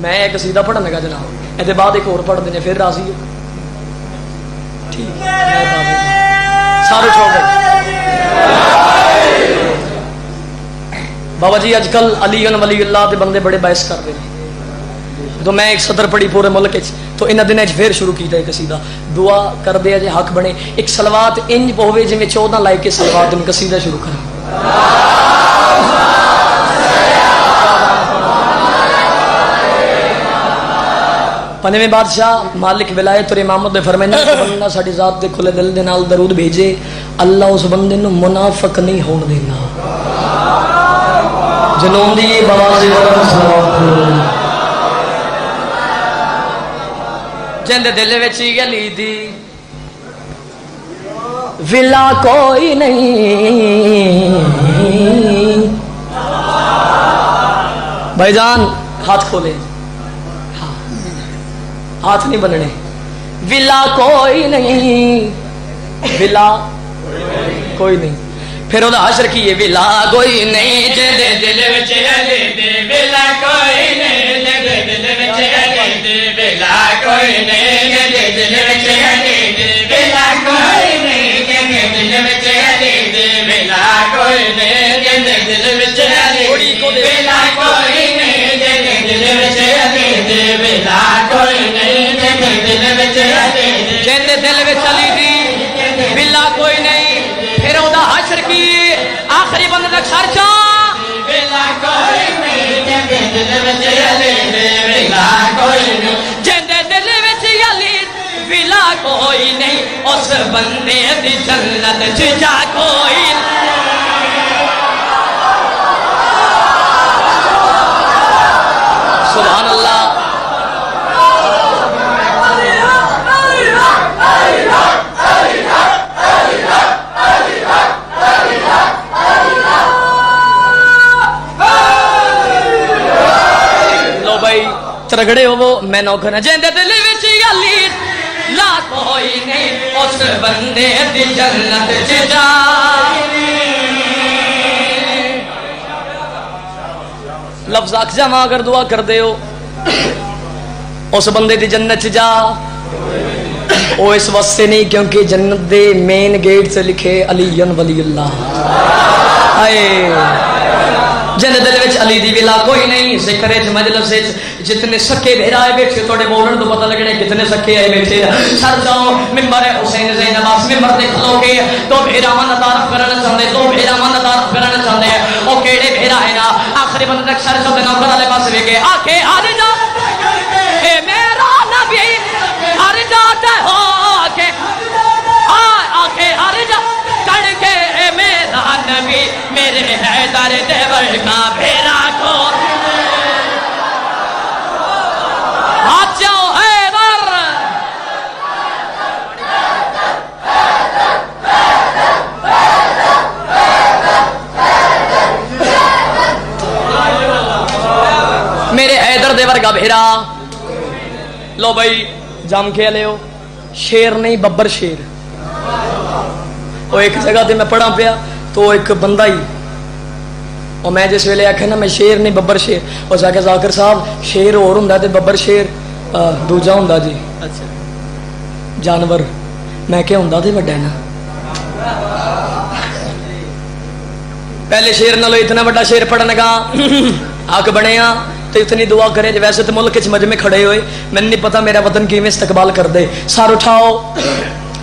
میں ایک قصیدہ پڑھن لگا جناب، یہ بعد ایک اور پڑھ دینے پھر راضی ہو؟ ٹھیک سارے چھوڑ گئے بابا جی اج کل علی ولی اللہ دے بندے بڑے باعث کر رہے ہیں، تو میں ایک صدر پڑھی پورے ملک تو انہاں دنوں پھر شروع کیتا ہے قصیدہ، دعا کر دے جے حق بنے ایک صلوات انج پوے جویں 14 لائے کے صلوات ان قصیدہ شروع کریں۔ پنجویں بادشاہ مالک ولایت اور امامت دے فرمائے نے بندہ ساڈی ذات دے کھلے دل دے نال درود بھیجے اللہ اس بندے نو منافق نہیں ہون دینا۔ جنون دی بازی ورن صلوات جندے دل وچ گلی دی ولا کوئی نہیں، بھائی جان ہاتھ کھولے، ہاتھ نہیں بننے، ولا کوئی نہیں، ولا کوئی نہیں، پھر وہ حشر کیے ولا کوئی نہیں جے دل وچ علی دے ولا کوئی نہیں جے دل وچ علی دے ولا کوئی نہیں جے دل وچ علی دے ولا کوئی نہیں جے دل وچ علی دے ولا کوئی نہیں جے دل وچ علی دے ولا کوئی نہیں جے دل وچ علی دے ولا کوئی نہیں جے دل وچ علی دے جے دل وچ علی دی ولا کوئی نہیں، پھر او دا حشر کی آخری بندے تک خرچہ ولا کوئی نہیں جے دل وچ علی دے ولا کوئی نہیں جے دل وچ علی ولا کوئی نہیں اس بندے دی جنت چ جا کوئی سبحان اللہ۔ لو بھائی ترگڑے ہو وہ میں نوکر ہوں جیندے دل وچ علی لا کوئی نہیں اس بندے دی جنت چ جا، لفظ آکھ جمع اگر دعا کر دے ہو اس بندے دی جنت چ جا، وہ اس واسطے نہیں کیونکہ جنت دے مین گیٹ سے لکھے علی ولی اللہ آئے جن دل وچ علی دی ولا کوئی نہیں، ذکر وچ مجلس وچ جتنے سکے بھیرائے بیٹھے تھوڑے بولن تو پتہ لگنے کتنے سکے آئے بیٹھے، سر جاؤ ممبر حسین زین عباس ممبر تے کھلو کے تو بھیرا من تعارف کرنا چاہندے، تو بھیرا من تعارف کرنا چاہندے او کیڑے بھیرا ہے نا، آخری بندے تک سر چ نوکر والے پاس وے کے آکھے آ جا اے میرا نبی ہر جاتا ہو کے آکھے ہر جا کڑ کے اے میرا نبی میرے حیدر دیور کا بھیرا کو ہاتھ جاؤ حیدر میرے حیدر دیور کا بھیرا۔ لو بھائی جام کے لے ہو شیر نہیں ببر شیر، وہ ایک جگہ تے میں پڑھا پیا تو ایک بندہ ہی اور میں جس ویلے آخیا نا میں شیر نہیں ببر شیر، اس آخیا ذاکر صاحب شیر اور ہوں تے ببر شیر دوجا ہوں جی جانور، میں کیا ہوں تے وڈا نا پہلے شیر نالو اتنا بڑا شیر پڑھنے کا حق بنیا تو اتنی دعا کرے جو ویسے تو ملک چ مجمع کھڑے ہوئے میں نہیں پتا میرا وطن کیویں استقبال کر دے، سار اٹھاؤ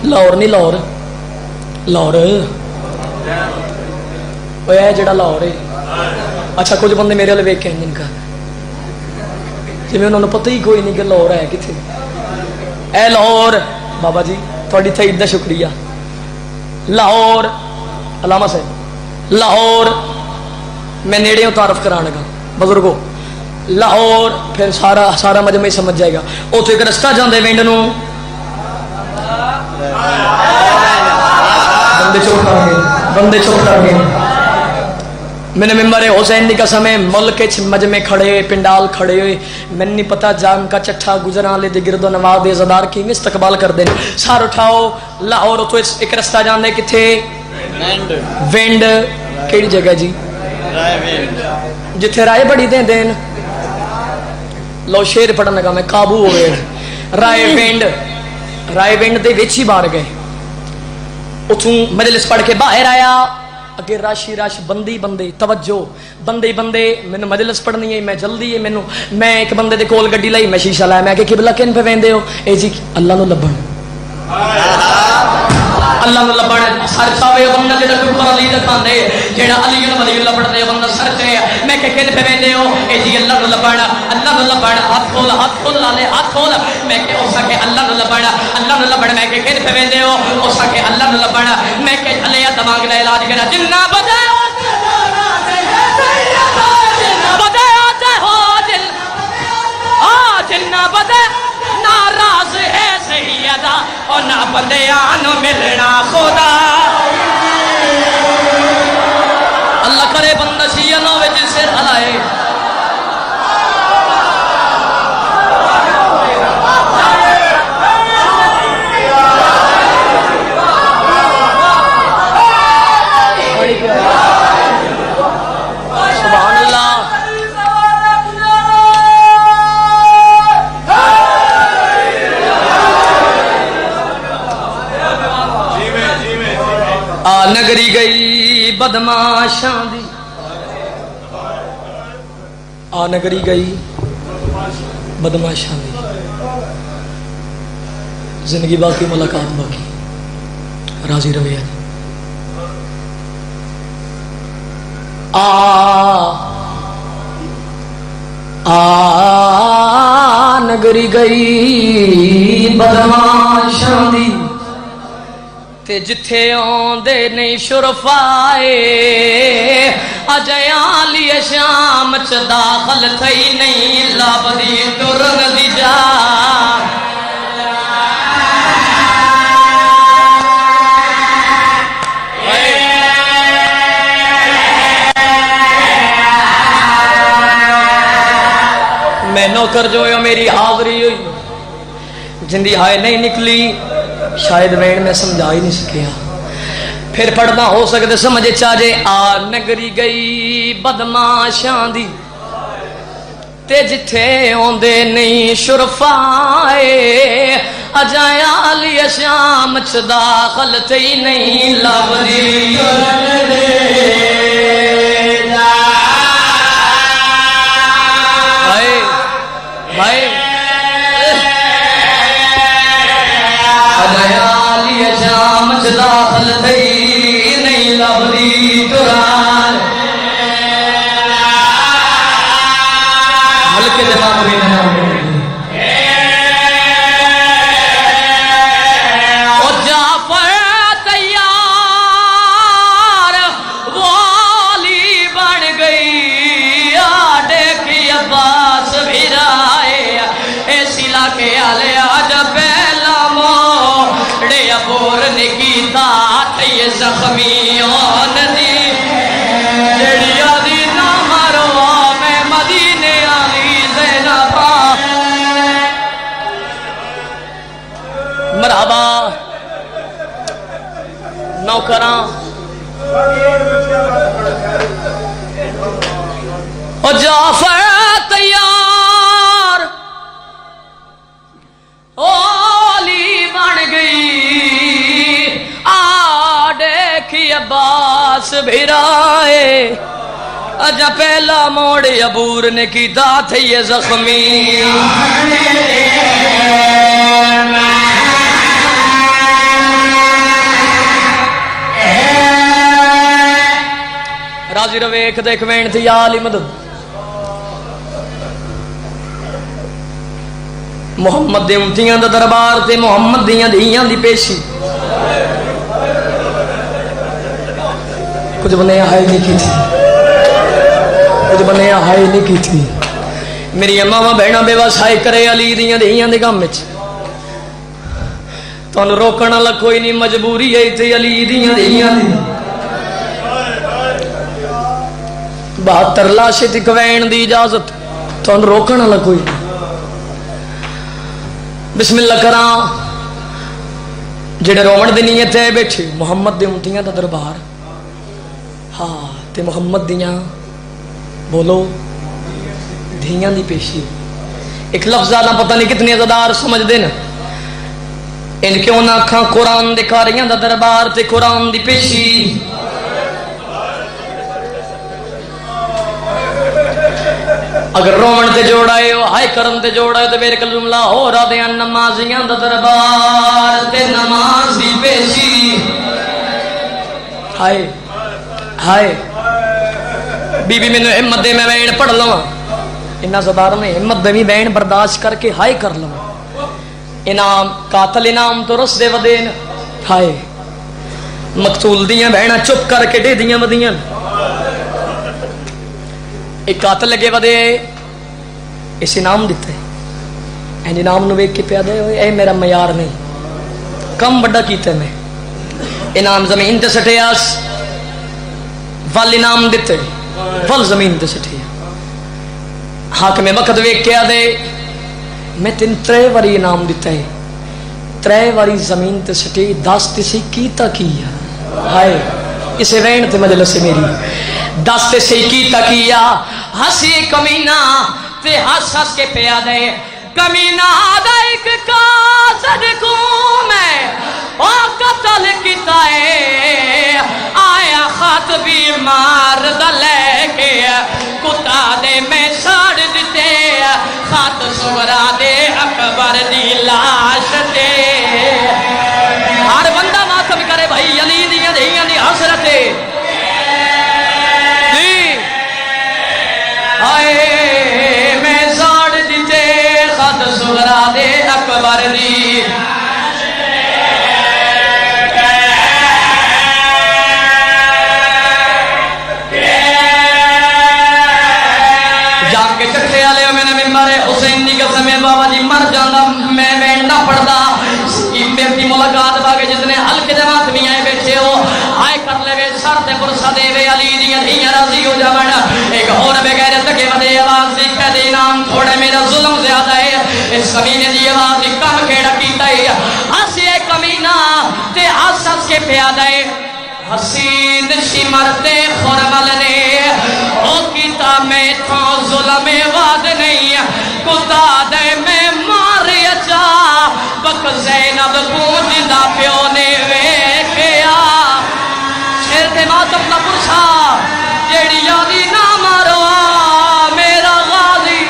لاہور نہیں لاہور لاہور وہ جڑا لاہور ہے، اچھا کچھ بندے میرے والے ویک کے جن کا جی انہوں نے پتہ ہی کوئی نہیں کہ لاہور ہے کتنے، اے لاہور بابا جی تھوڑی تائید دا شکریہ، لاہور علامہ صاحب لاہور میں نیڑے تعارف کرانا گا بزرگوں لاہور، پھر سارا مجمع ہی سمجھ جائے گا، اتو ایک رستہ جاندے ونڈ نو بندے چپ کر گئے میں نے ممبر حسین دی قسم ہے ملک مجمع کھڑے پنڈال کھڑے ہوئے میں نہیں پتا جان کا چٹھا گزراں لے دے گرد و نواز دے زدار کی استقبال کر دیں، سار اٹھاؤ لاہور تو ایک رستہ جاندے کتھے وینڈ کیڑی جگہ جی جتھے رائے بڑی دیں دین لو شیر پڑھن لگا میں قابو ہو گئے رائے پنڈ دے وچ ہی باہر گئے اتوں مجلس پڑھ کے باہر آیا اگے رش ہی رش بندے توجہ بندے مینوں مجلس پڑھنی ہے میں جلدی ہے میں ایک بندے دے کول گڈی لائی میں شیشہ لایا میں کہ قبلہ کن پہ ویندے ہو اے جی اللہ نو لبن اللہ نو لبن سر چاوے بندہ جڑا اوپر علی دا کھاندے جڑا علی ولی اللہ پڑھدے بندہ سر تے میں کہ کن پہ ویندے ہو اے جی اللہ نو لبن ہاتھ کھول لے ہاتھ کھول میں کہ اس کے اللہ نو لبن میں کہ کن پہ ویندے ہو اس کے اللہ نو لبن میں کہ چلے دماغ دا علاج کرا جنہ بدے جنہ بدے ناراض ہے سیدہ اور نہ بندیاں ملنا خدا اللہ کرے بندہ شیعہ نو وچ سر ہلائے سبحان اللہ نگری گئی بدماشاں دی نگری گئی بدماشاں دی زندگی باقی ملاقات باقی راضی رویہ نگری گئی بدماشاں دی تے جتھے آندے نہیں شرفائے اجیاں لی شام چ داخل تھئی نہیں لبدی ٹرن دی جا میں نوکر جو ہے میری حاضری ہوئی جندی ہائے نہیں نکلی شاید وین میں سمجھا ہی نہیں سکیا پھر پڑھنا ہو سکتے سمجھے چاہے نگری گئی بدماشاں دی تے جتھے آندے نہیں شرفائے اجایا لی شام چ داخل تھی نہیں لبدی شام چ داخل تھی نہیں لبدی قرآن ہلکے دماغ میں او جعفر تیار والی بن گئی دیکھ عباس بھی رائے ایسی لاکے آلے آج پہلا موڑے ابور نکیتا تھی زخمیوں ندی جڑی آدھی نہ مروا میں مدینے آلی زینبا مرحبا نوکراں او جعفر تیار اولی بن گئی دیکھی عباس بھیرائے اجا پہلا موڑ عبور نے کی دات ہے یہ زخمی راضی رو ایک دیکھ وین تھی یا علی مدد محمد دے امتیاں دا دربار تے محمد دیاں دیاں دی پیشی کچھ بنے ہائی نہیں کی تھی کچھ بنے ہائی نہیں کی تھی میری اماں بہنا بے بس ہائی کرے علی دیاں دیاں دے گام وچ تو انہوں روکنا لگ کوئی نہیں مجبوری ہے تے علی دیاں دیاں دی 72 لاشے تھی کوین دی اجازت تو انہوں روکنا لگ کوئی بسم اللہ کراں جڑے رومن دی نیت ہے بیٹھے محمد دے امتیاں دا دربار ہاں تے محمد دیاں بولو دھیاں دی پیشی ایک لفظ نہ پتہ نہیں کتنے ازادار سمجھ دینا ان کیوں نہ کھاں قرآن دے کاریاں دا دربار تے قرآن دی پیشی اگر رومن تے جوڑائے ہو ہائے کرم تے جوڑائے تو میرے کلم لا ہو رہا دے نمازیاں دا دربار تے نماز دی پیشی ہائے ہائے بی بی میں نے ہمت دے میں بین پڑھ لوں انہا زدار میں ہمت دے میں بین برداشت کر کے ہائے کر لوں انعام قاتل انعام تو رس دے ودین ہائے مقتول دیاں بہنا چپ کر کے دے دیاں ودیاں ایک قاتل لگے ودے اس انعام دیتے این انعام نویک کی پیادے ہوئے اے میرا معیار نہیں کم بڑا کیتے میں انعام زمین تے سٹے آس ول انعام دیتے ول زمین تے سٹے حاکم وقت ویک کیا دے میں تین ترے واری انعام دیتا ہے ترے واری زمین تے سٹے دست سے کیتا کیا ہائے اسے رین تے مجلس میری دست سے کیتا کیا ہسی کمینہ تے ہس ہس کے پیا دے کمینہ دا ایک کاسد کو میں او قتل کیتا ہے آیا خط بیمار دا لے کے کتا دے میں ساڑ دیتے خط سورا دے اکبر دی لاش دے ہر بندہ ماتم کرے بھائی علی دیاں دیاں دی حسرتے آئے میں ساڑ دیتے خط سورا دے اکبر دی جا کے چکھے آلے ہو میں نے ممبر حسین دی قسم ہے بابا جی مر جانا میں نہ پڑھدا میری ملاقات باقی جتنے حلقے دے ماتمی آئے بیٹھے ہو آئے کر لے وے سر تے پرسا دے وے علی دیاں دیاں راضی ہو جاون ایک اور بغیر تکے ودے آواز دی کہہ دے نام تھوڑے میرا ظلم زیادہ ہے اس کمینے دی آواز دی کم کیڑا کیتا ہے ہسی کمینہ تے ہس ہس کے پیادا ہے حسین شمرتے خورمل نے او کیتا میں تھا ظلم واد نہیں کتا دے میں ماری اچا بک زینب پوجدہ پیو نے ویکھیا چھر دے ماتم دا پرسا جیڑی یادی نہ مارو میرا غازی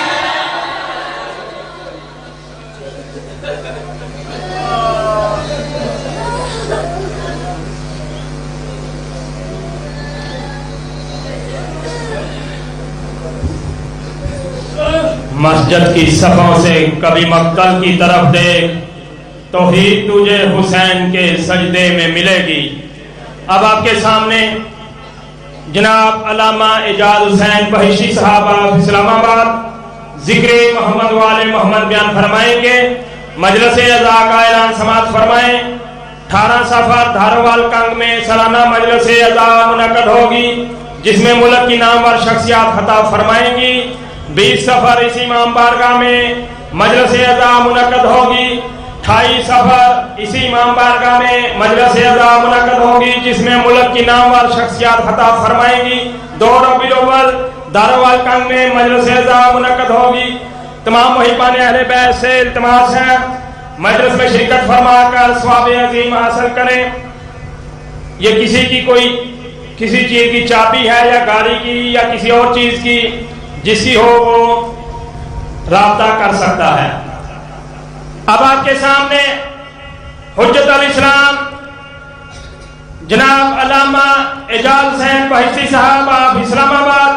مسجد کی صفوں سے کبھی مقتل کی طرف دیکھ توحید تجھے حسین کے سجدے میں ملے گی. اب آپ کے سامنے جناب علامہ اعجاز حسین بہشتی صاحب اسلام آباد ذکر محمد والے محمد بیان فرمائیں گے. مجلس اعزا کا اعلان سماعت فرمائیں. 18 سفر دھاروال کنگ میں سالانہ مجلس اعزا منعقد ہوگی جس میں ملک کی نامور شخصیات خطاب فرمائیں گی. 20 سفر اسی امام بارگاہ میں مجلس اعزا منعقد ہوگی. 28 سفر اسی امام بارگاہ میں مجلس اعزا منعقد ہوگی جس میں ملک کی نامور شخصیات خطاب فرمائیں گی. 2 ربیع الاول داروال کنگ میں مجلس اعزا منعقد ہوگی. تمام محبان اہل بیت سے التماس ہے مجلس میں شرکت فرما کر ثواب عظیم حاصل کریں. یہ کسی چیز کی چابی ہے یا گاڑی کی یا کسی اور چیز کی جس کی ہو وہ رابطہ کر سکتا ہے. اب آپ کے سامنے حجت الاسلام جناب علامہ اعجاز حسین بہشتی صاحب آپ اسلام آباد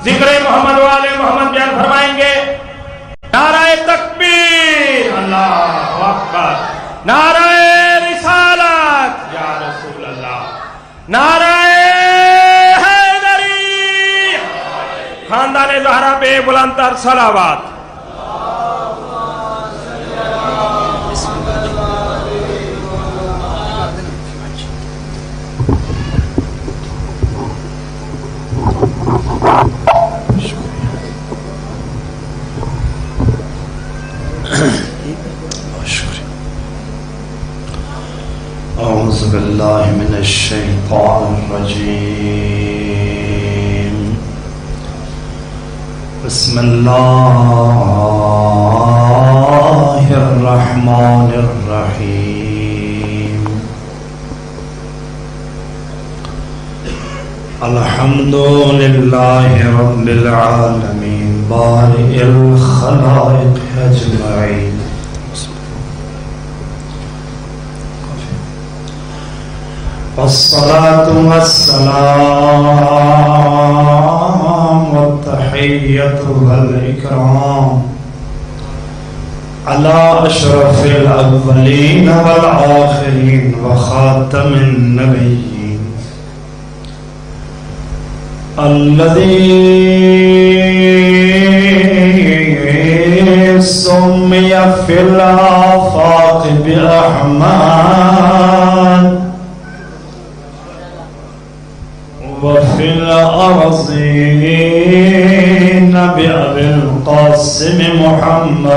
ذکر محمد والے محمد بیان فرمائیں گے. نعرہ تکبیر اللہ اکبر. نعرہ رسالت یا رسول اللہ. نعرہ حیدری. خاندان زہرا پہ بلند تر صلوات. اعوذ باللہ من الشیطان الرجیم. بسم اللہ الرحمن الرحيم الحمد لله رب العالمين بارئ الخلائق أجمعين والصلاة والسلام والتحية والإكرام على أشرف الأولين والآخرين وخاتم النبيين الذي سمي في الآفاق بأحمد وفي الأرضين بأبي القاسم محمد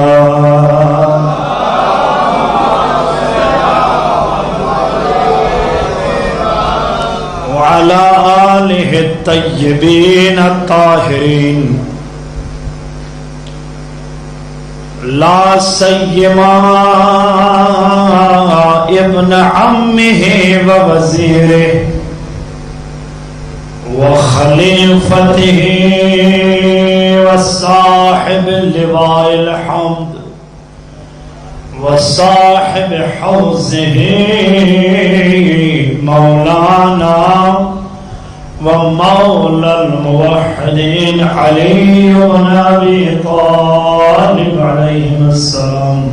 وعلى آله الطيبين الطاهرين لا سيما ابن عمه ووزيره وخليفته وصاحب لواء الحمد وصاحب حوزه مولانا ومولى الموحدين علي بن أبي طالب عليهم السلام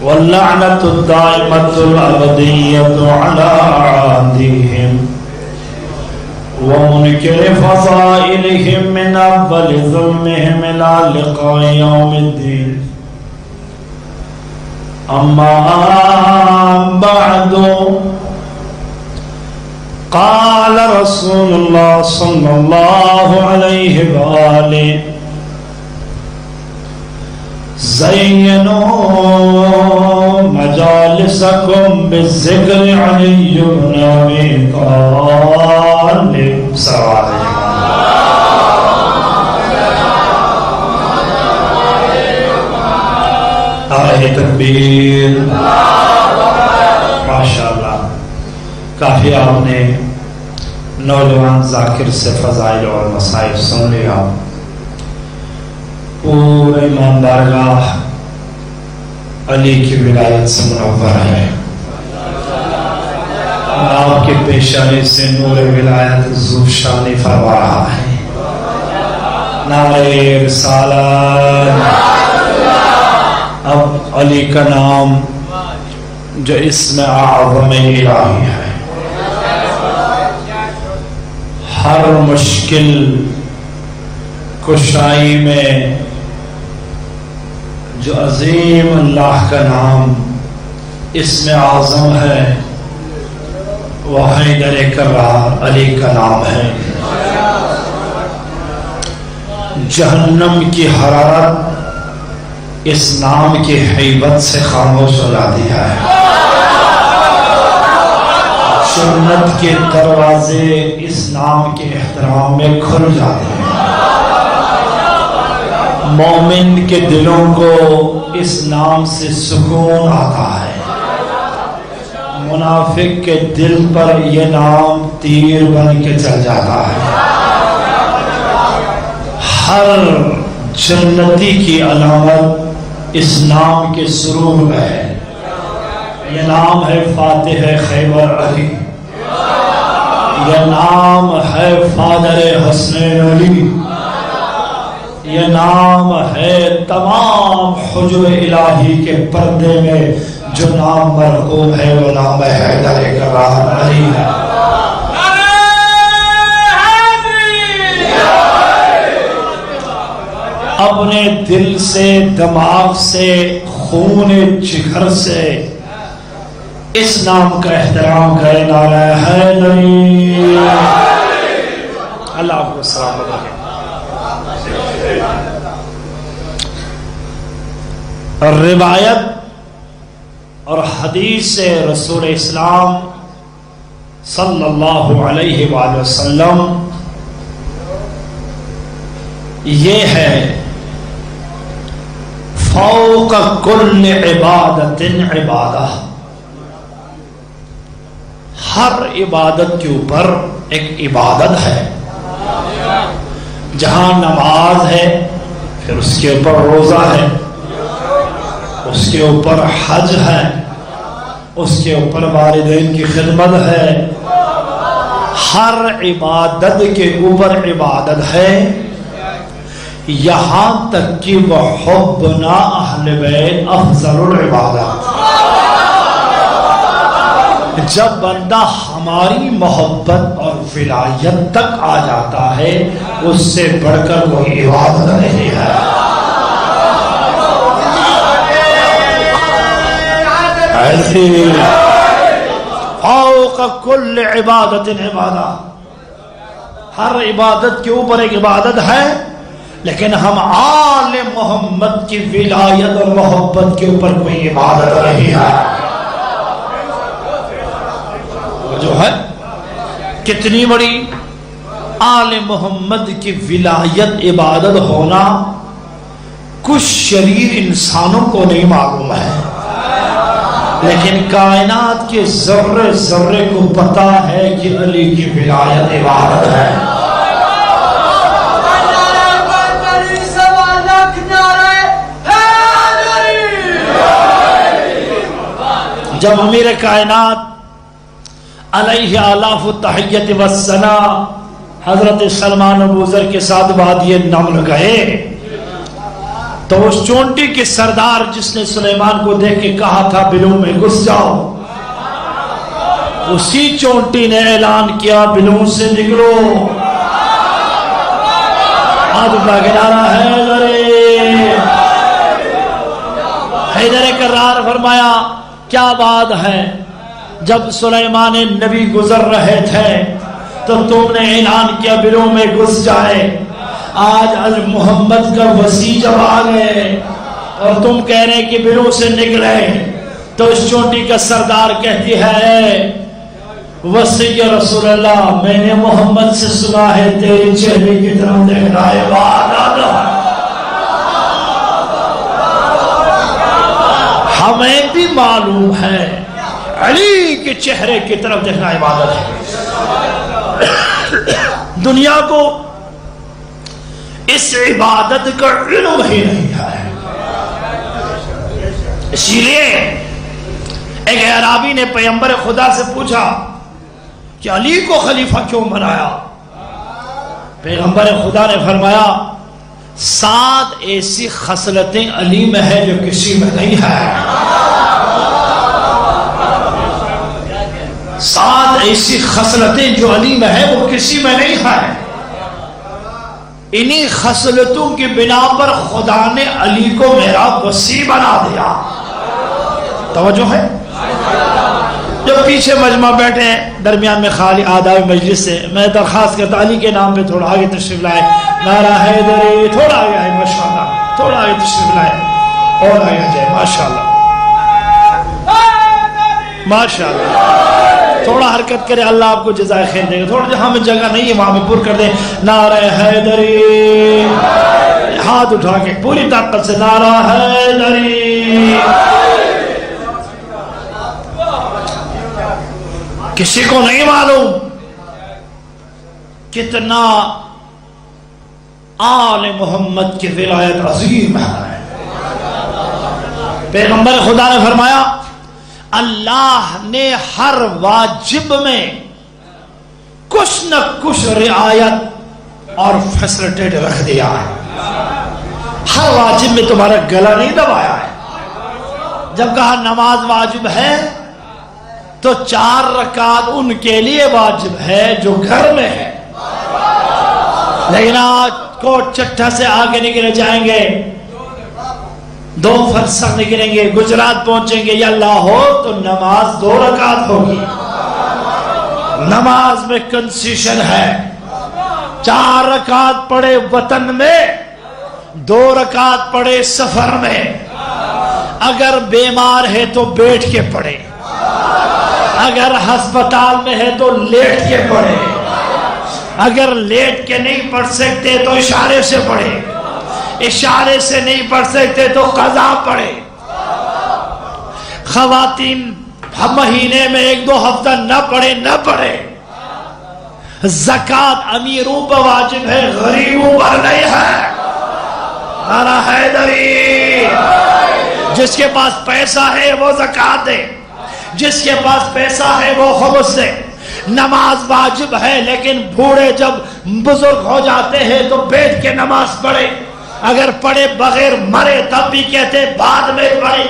واللعنة الدائمة الأبدية على أعاديهم ومنكر فضائلهم من أول ظلمهم إلى لقاء يوم الدين أما بعد قال رسول الله صلى الله عليه وآله زينوا مجالسكم بالذكر علي بن أبي طالب سلام آئے تکبیر ماشاءاللہ کافی آپ نے نوجوان ذاکر سے فضائل اور مصائب سن لیا پورے ایماندارگاہ علی کی ولایت سے منور ہے آپ کے پیشانی سے نور ولایت ذوشانی فرما رہا ہے نعرہ رسالت اب علی کا نام جو اسم اعظم الہی ہے ہر مشکل کشائی میں جو عظیم اللہ کا نام اسم اعظم ہے وہ حیدر کرار علی کا نام ہے جہنم کی حرارت اس نام کی حیبت سے خاموش ہو جاتی ہے جنت کے دروازے اس نام کے احترام میں کھل جاتے ہیں مومن کے دلوں کو اس نام سے سکون آتا ہے منافق کے دل پر یہ نام تیر بن کے چل جاتا ہے ہر جنتی کی علامت اس نام کے سرور میں ہے یہ نام ہے فاتح خیبر علی یہ نام ہے فادر حسنین علی یہ نام ہے تمام حجب الہی کے پردے میں جو نام مرقوم ہے وہ نام حیدر کرار علی ہے اپنے دل سے دماغ سے خون جگر سے اس نام کا احترام کرے نعرہ حیدری اللہ آپ کو سلامت رکھے روایت اور حدیث رسول اسلام صلی اللہ علیہ وآلہ وسلم یہ ہے فوق کل عبادت عبادہ، ہر عبادت کے اوپر ایک عبادت ہے. جہاں نماز ہے پھر اس کے اوپر روزہ ہے، اس کے اوپر حج ہے، اس کے اوپر والدین کی خدمت ہے. ہر عبادت کے اوپر عبادت ہے، یہاں تک کہ وحبنا اہل بیت افضل العبادات. جب بندہ ہماری محبت اور ولایت تک آ جاتا ہے، اس سے بڑھ کر کوئی عبادت نہیں ہے. فوق کل عبادت عبادہ، ہر عبادت کے اوپر ایک عبادت ہے، لیکن ہم آل محمد کی ولایت اور محبت کے اوپر کوئی عبادت نہیں ہے. جو ہے کتنی بڑی آل محمد کی ولایت عبادت ہونا کچھ شریر انسانوں کو نہیں معلوم ہے، لیکن کائنات کے ذرے ذرے کو پتا ہے کہ علی کی ولایت عبادت ہے. جب امیر کائنات علیہ آلاف التحیت والثنا حضرت سلمان ابو ذر کے ساتھ وادی نمل گئے تو اس چونٹی کے سردار جس نے سلیمان کو دیکھ کے کہا تھا بلوں میں گھس جاؤ، اسی چونٹی نے اعلان کیا بلوں سے نکلو. حیدر کرار فرمایا کیا بات ہے، جب سلیمان نبی گزر رہے تھے تو تم نے اعلان کیا بلوں میں گھس جائے. آج محمد کا وسیع جب آ گئے اور تم کہہ رہے کہ بلوں سے نکلے، تو اس چونٹی کا سردار کہتی ہے وسیع رسول اللہ، میں نے محمد سے سنا ہے تیری چہرے کی طرف دیکھنا عبادت. ہمیں بھی معلوم ہے علی کے چہرے کی طرف دیکھنا عبادت ہے. دنیا کو اس عبادت کا علم ہی نہیں ہے. اسی لیے ایک اعرابی نے پیغمبر خدا سے پوچھا کہ علی کو خلیفہ کیوں بنایا؟ پیغمبر خدا نے فرمایا 7 ایسی خصلتیں علی میں ہے جو کسی میں نہیں ہے. 7 ایسی خصلتیں جو علی میں ہے وہ کسی میں نہیں ہے. انہی خصلتوں کی بنا پر خدا نے علی کو میرا وسیع بنا دیا. توجہ ہے؟ جو پیچھے مجمع بیٹھے ہیں درمیان میں خالی آداب مجلس سے میں درخواست کرتا علی کے نام پہ تھوڑا آگے تشریف لائے. نعرہ حیدری، تھوڑا آگے آئے ماشاءاللہ، تھوڑا آگے تشریف لائے اور آگے جائے ماشاءاللہ ماشاءاللہ. تھوڑا حرکت کرے اللہ آپ کو جزائے خیر دے گا. تھوڑا جہاں میں جگہ نہیں ہے وہاں میں پر کر دیں نعرہ حیدری، ہاتھ اٹھا کے پوری طاقت سے نعرہ حیدری. کسی کو نہیں معلوم کتنا آل محمد کی ولایت عظیم ہے. پیغمبر خدا نے فرمایا اللہ نے ہر واجب میں کچھ نہ کچھ رعایت اور فیسلٹیٹ رکھ دیا ہے. ہر واجب میں تمہارا گلا نہیں دبایا ہے. جب کہا نماز واجب ہے تو 4 رکعت ان کے لیے واجب ہے جو گھر میں ہے. لیکن آج کوٹ چٹھا سے آگے نکلے جائیں گے، 2 فرسخ نکلیں گے، گجرات پہنچیں گے، یا لاہور تو نماز 2 رکعت ہوگی. نماز میں کنسیشن ہے. 4 رکعت پڑے وطن میں، 2 رکعت پڑے سفر میں. اگر بیمار ہے تو بیٹھ کے پڑھے، اگر ہسپتال میں ہے تو لیٹ کے پڑھے. اگر لیٹ کے نہیں پڑھ سکتے تو اشارے سے پڑھے، اشارے سے نہیں پڑھ سکتے تو قضا پڑھے۔ خواتین مہینے میں 1-2 ہفتہ نہ پڑھے۔ زکوٰۃ امیروں پر واجب ہے، غریبوں پر نہیں ہے۔ نعرہ حیدری۔ جس کے پاس پیسہ ہے وہ زکوٰۃ دے، جس کے پاس پیسہ ہے وہ خمس دے۔ نماز واجب ہے، لیکن بوڑھے جب بزرگ ہو جاتے ہیں تو بیٹھ کے نماز پڑھے، اگر پڑھے بغیر مرے تب بھی کہتے بعد میں پڑھے۔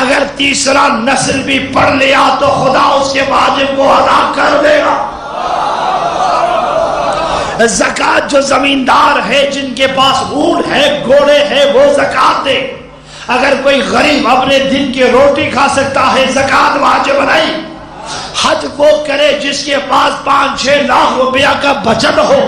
اگر تیسرا نسل بھی پڑھ لیا تو خدا اس کے واجب کو ادا کر دے گا۔ زکوٰۃ جو زمیندار ہے، جن کے پاس اونٹ ہے، گھوڑے ہے، وہ زکوٰۃ دے۔ اگر کوئی غریب اپنے دن کی روٹی کھا سکتا ہے، زکوٰۃ واجب نہیں۔ حج وہ کرے جس کے پاس 5-6 لاکھ روپیہ کا بچت ہو،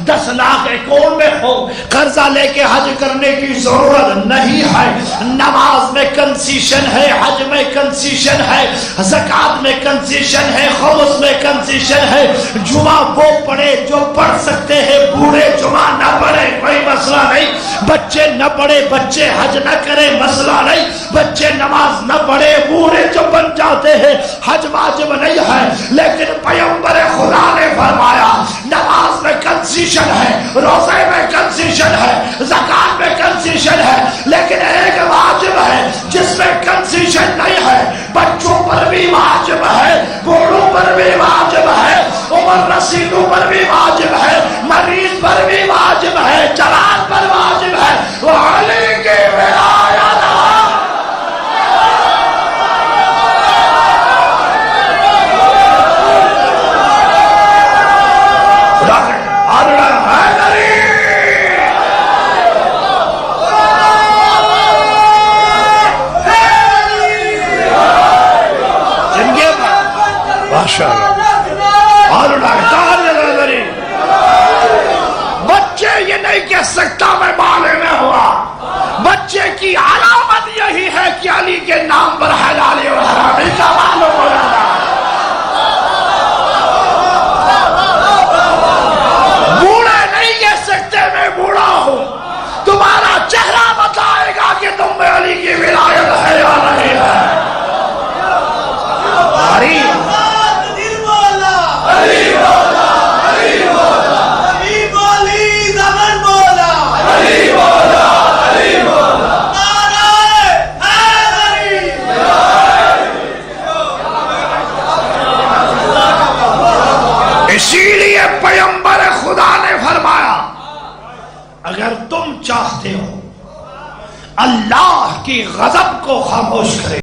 10 لاکھ اکاؤنٹ میں ہو۔ قرضہ لے کے حج کرنے کی ضرورت نہیں ہے۔ نماز میں کنسیشن ہے، حج میں کنسیشن ہے، زکوٰۃ میں کنسیشن ہے، خمس میں کنسیشن ہے۔ جمعہ وہ پڑھے جو پڑھ سکتے ہیں، بوڑھے جمعہ نہ پڑھے، کوئی مسئلہ نہیں۔ بچے نہ پڑھے، بچے حج نہ کرے، مسئلہ نہیں۔ بچے نماز نہ پڑھے، بوڑھے جو بن جاتے ہیں، حج واجب نہیں ہے۔ لیکن پیغمبر خدا نے فرمایا نماز میں کنسیشن ہے، روزے میں کنسیشن ہے، زکوٰۃ میں کنسیشن ہے، لیکن ایک واجب ہے جس میں کنسیشن نہیں ہے۔ بچوں پر بھی واجب ہے، بوڑھوں پر بھی واجب ہے، عمر رسیدوں پر بھی واجب ہے، مریض پر بھی واجب ہے، جوان پر واجب ہے۔ وہ علی کی ولایت ہے۔ بچے یہ نہیں کہہ سکتا میں بالے میں ہوا۔ بچے کی علامت یہی ہے کہ علی کے نام پر حلالی اور حرامی کا معلوم ہو جاتا۔ بوڑھے نہیں کہہ سکتے میں بوڑھا ہوں، تمہارا چہرہ بتائے گا کہ تم میں علی کی ولایت ہے یا نہیں ہے۔ اسی لیے پیغمبر خدا نے فرمایا اگر تم چاہتے ہو اللہ کی غضب کو خاموش کرے